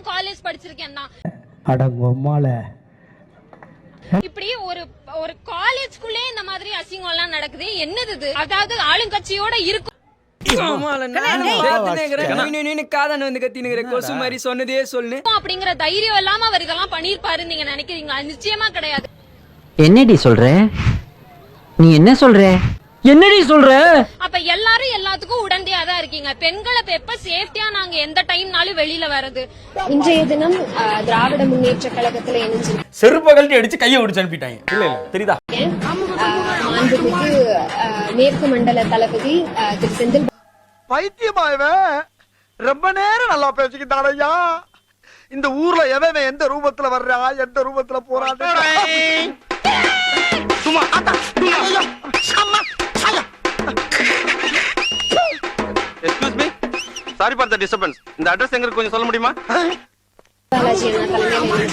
நானும் காலேஜ் படிச்சிருக்கேன் தான். அடங்கம்மால இப்படி ஒரு காலேஜ்க்குள்ளே இந்த மாதிரி அசிங்கம் எல்லாம் நடக்குது. என்னது இது? அதாவது ஆளுங்கட்சியோட இருக்கும் அப்படிங்கிற தைரியம் இல்லாம அவர் இதெல்லாம் பண்ணிருப்பாரு நீங்க நினைக்கிறீங்களா? நிச்சயமா கிடையாது. என்னடி சொல்ற? நீ என்ன சொல்ற? என்னடி சொல்ற? அப்ப எல்லாரும் எல்லாத்துக்கும் உடந்தையா தான் இருக்கீங்க. பெண்களை எப்ப சேஃப்டியா நாங்க எந்த டைம்னாலும் வெளியில வர்றது. இன்றைய தினம் திராவிட முன்னேற்ற கழகத்துல இணைஞ்சு செருப்பகல்ட்டி அடிச்சு கையை ஒடிச்சு அனுப்பிட்டாங்க. இல்ல தெரியுதா? மாண்புமிகு மேற்கு மண்டல தளபதி திரு செந்தில் பைத்தியமாயவன் ரொம்ப நேரம் நல்லா பேசிக்கிட்டாரையா. இந்த ஊர்ல எவன் எந்த ரூபத்துல வர்றா எந்த ரூபத்துல போறான். Excuse me, sorry for the disturbance. இந்த அட்ரஸ் எங்க கொஞ்சம் சொல்ல முடியுமா? பாலாஜி அண்ணா தலைமையில்